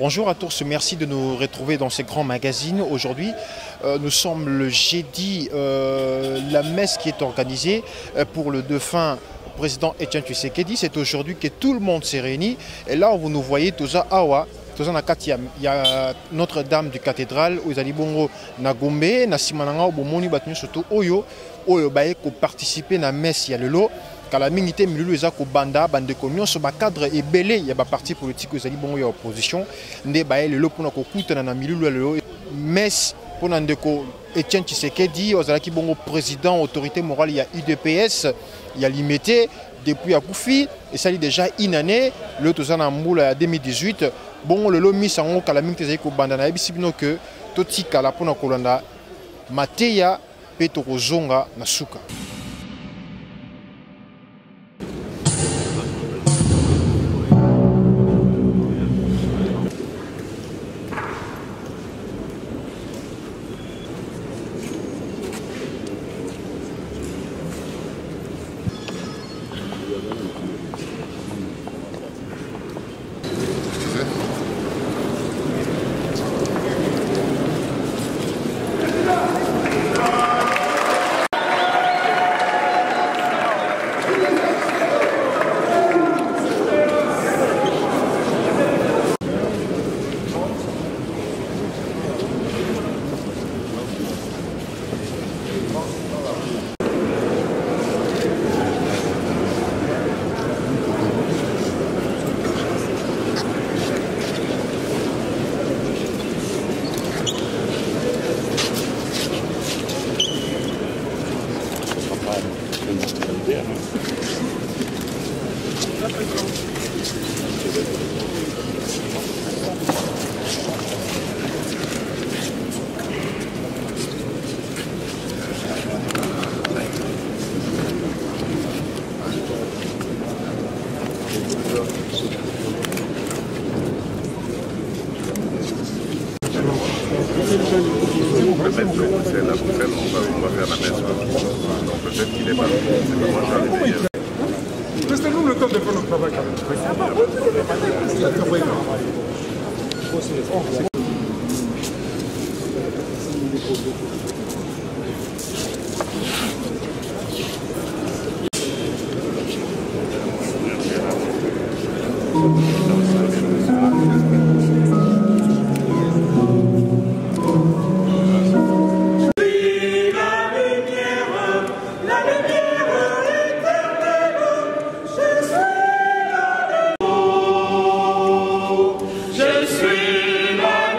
Bonjour à tous, merci de nous retrouver dans ces grands magazines. Aujourd'hui, nous sommes le jeudi, la messe qui est organisée pour le défunt président Etienne Tshisekedi. C'est aujourd'hui que tout le monde s'est réuni. Et là, vous nous voyez tous à Awa. Il y a Notre-Dame du cathédrale, où ils bongo na Gombe, na Simananga, Bomoni, Batnu, surtout Oyo, Oyo Baye, qui participer à la messe, il y a le lot. Car la minité milieu est ko banda bande communion sur cadre et belé il y a ba parti politique aux ali bon opposition ndé baé le lot pour na ko kutana na milieu le messe pour ndeko Etienne Tshisekedi aux alaki bongo président autorité morale il y a UDPS il y a limité depuis à Koufi et ça dit déjà une année le tozana mboula 2018 bon le lot mis en kala minité ko banda na bisibino que totika la pour na kolanda mateya petoko zonga na suka. Laissez-nous le temps de faire notre travail quand même. Je suis la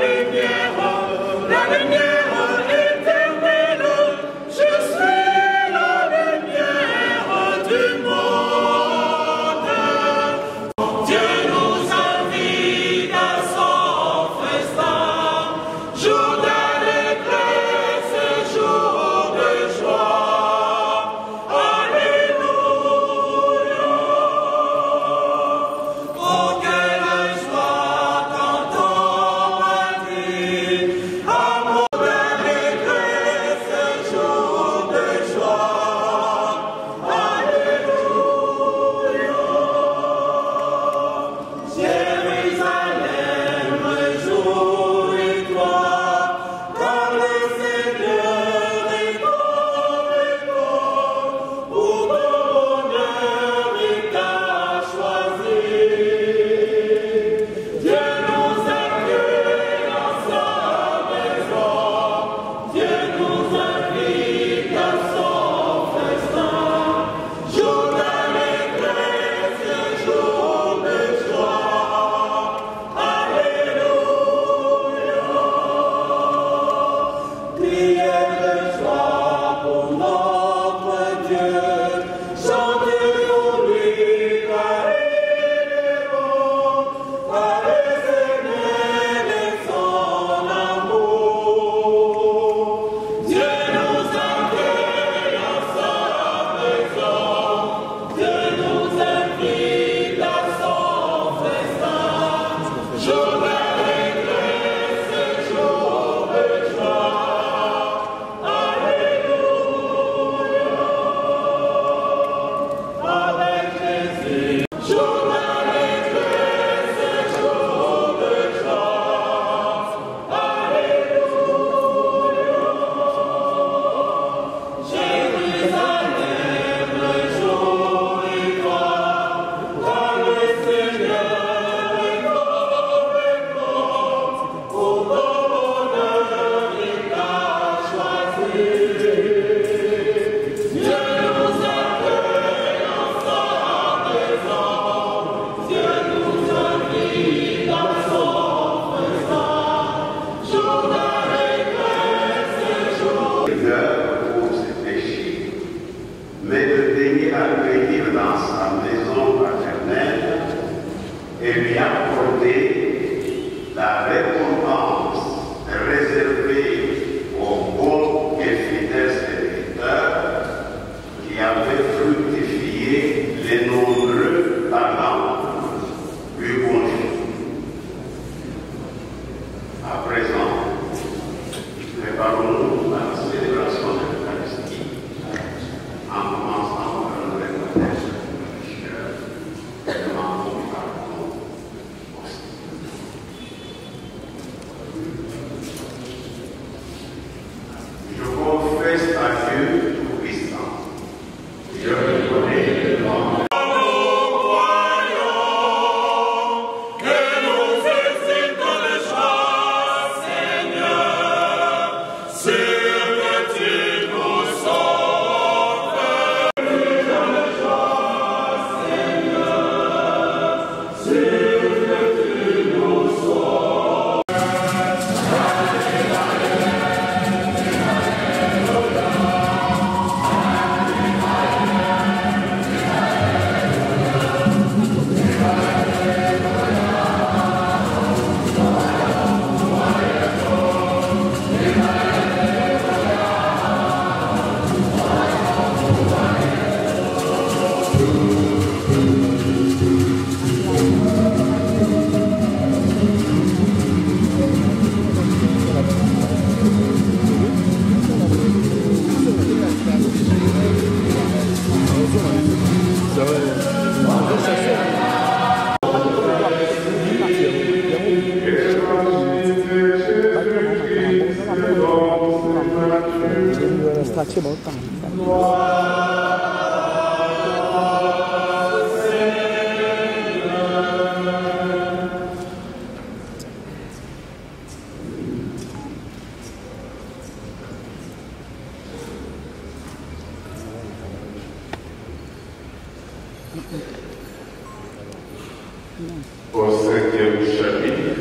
Au 5e chapitre,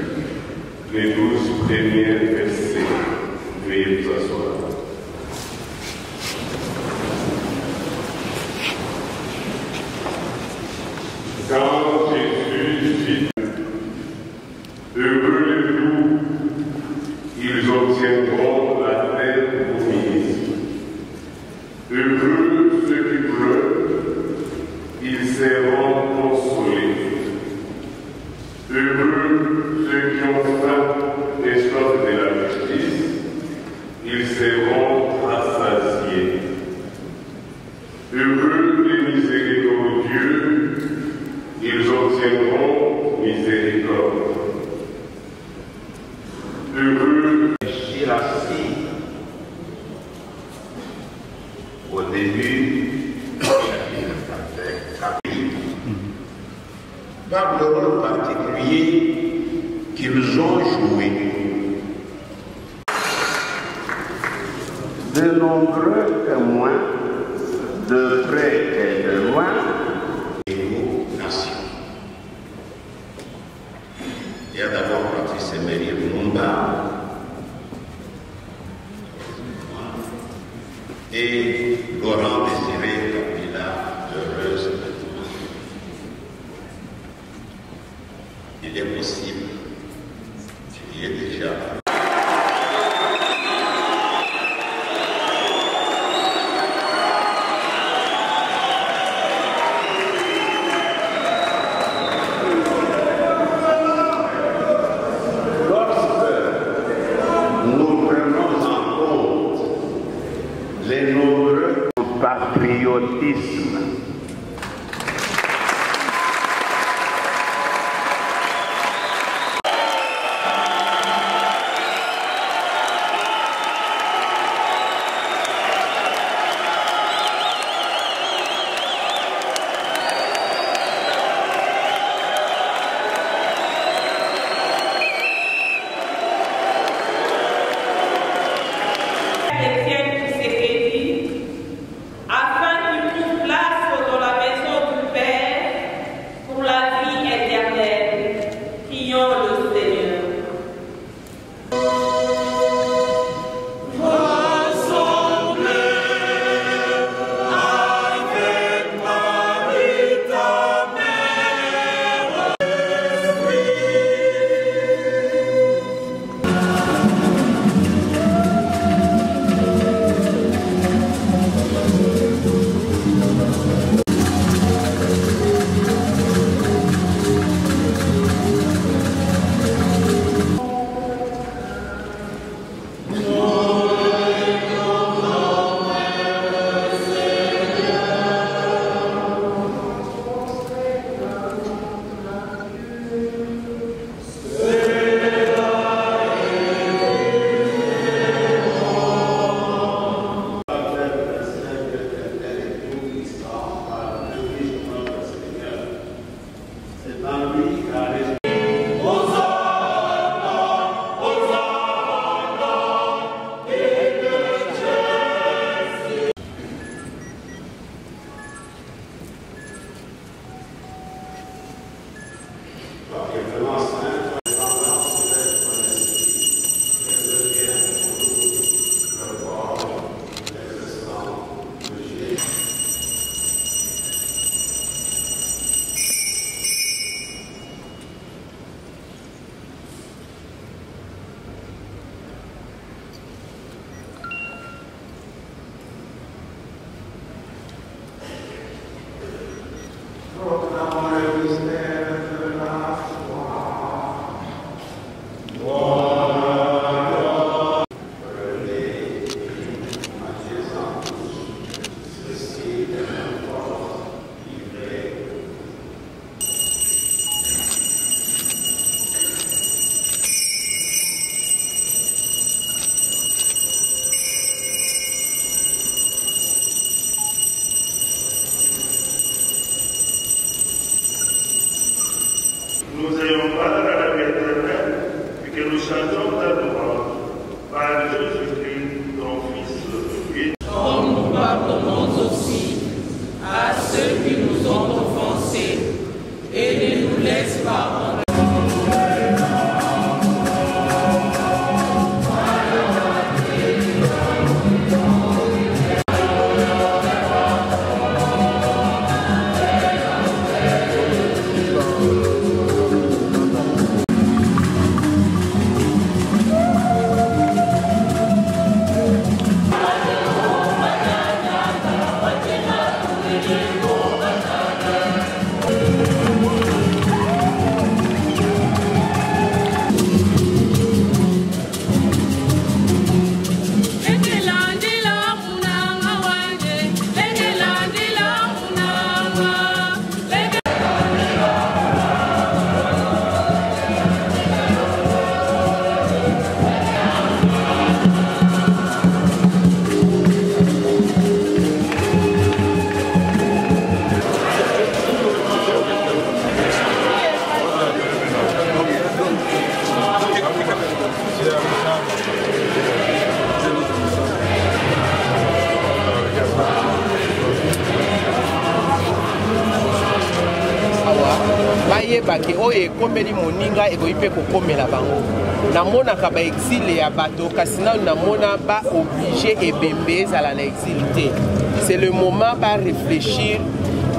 les 12 premiers versets. Veuillez vous asseoir. Quand Jésus dit « Heureux les doux, ils obtiendront la terre promise. Heureux ceux qui pleurent, ils seront consolés. Heureux ceux qui ont faim et soif de la justice, ils seront rassasiés. Heureux les miséricordieux, ils obtiendront miséricorde. Heureux les assis au début par le rôle particulier qu'ils ont joué. De nombreux témoins, de près et de loin, et aux nations. Il y a d'abord Patrice Emery Lumumba et Laurent Désiré Kabila, heureuse de tout. Il est possible qu'il y ait déjà les nombreux patriotisme. Afin qu'il trouve place bayebake oyo ekomeli moninga ekoki mpe kokomela bango. Namonaka ba exil ya bato kasi nanu namona ba obligé ebembe ezala na exil te. C'est le moment ba réfléchir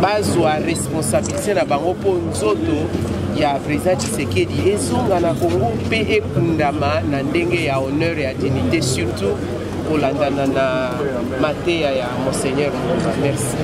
bazwa responsabilité na bango po nzoto ya président Tshisekedi ezonga na Congo mpe ekundama na ndenge ya honneur ya dignité surtout kolandana na mateya ya Monseigneur Mulumba. Merci.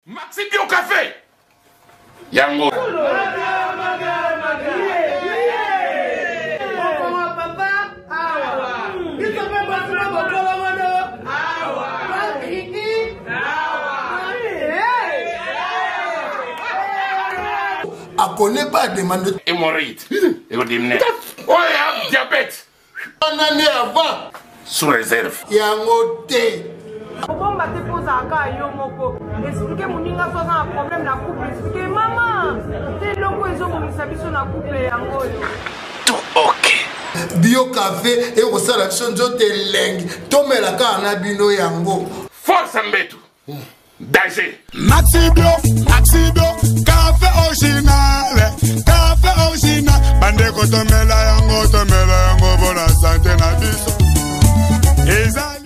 Maxi Bio Café Yango connaît pas demande hémorroïde et diabète en année avant sous réserve yango te Obomba te pose aka yo moko expliquer moninga so na problème na couple expliquer maman te longo ezobomisa biso na couple yango yo tout ok Bio Café et au sala nzoto elengi tomelaka na bino yango force mbetu danger Maxi Bio café original bande ko tomela yango bona santé na biso ezali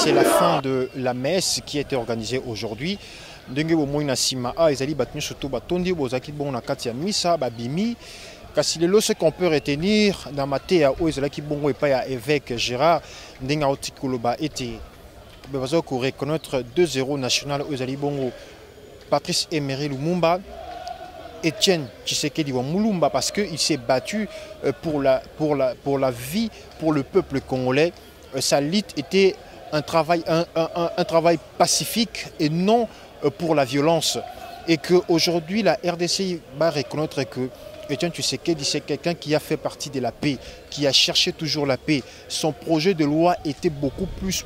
C'est la fin de la messe qui a été organisée aujourd'hui. Ndenge bomoina sima a ezali batnu surtout batondi bozaki bon na kati ya misa babimi kasi lelo ce qu'on peut retenir dans matéa o ezalaki bongo epa ya évêque Gérard ndenge otikoloba été besoin ko reconnaître 2 héros nationaux ezali bongo Patrice Emery Lumumba Etienne Tshisekedi wa Mulumba parce qu'il s'est battu pour la vie pour le peuple congolais. Sa lutte était un travail pacifique et non pour la violence. Et qu'aujourd'hui, la RDC va reconnaître que Etienne Tshisekedi, c'est quelqu'un qui a fait partie de la paix, qui a cherché toujours la paix. Son projet de loi était beaucoup plus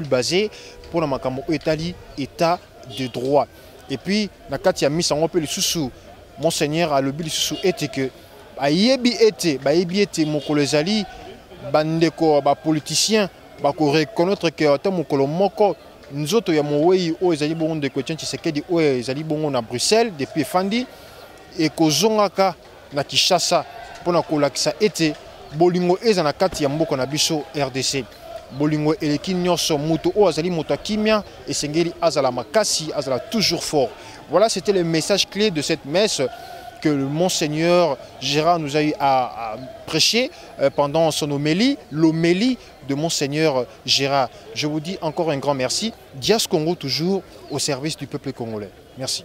basé pour la Makamo Etali, état de droit. Et puis, dans le cas mis en le sous Monseigneur a le but sous était que Bayebi était mon colezali, bandeko, politicien, bako reconnaître que tant mon colomoko, nous autres ya mowei o ezali bongo de Etienne Tshisekedi o ezali bongo na Bruxelles depuis Fandi et kozongaka na Kinshasa pona kolakisa ete bolingo eza na kati ya mboka na biso RDC. Bolingo eleki nyonso muto o azali moto akimia esengeli azala makasi azala toujours fort. Voilà, c'était le message clé de cette messe que le Monseigneur Gérard nous a eu à prêcher pendant son homélie, l'homélie de Monseigneur Gérard. Je vous dis encore un grand merci. Dias Congo toujours au service du peuple congolais. Merci.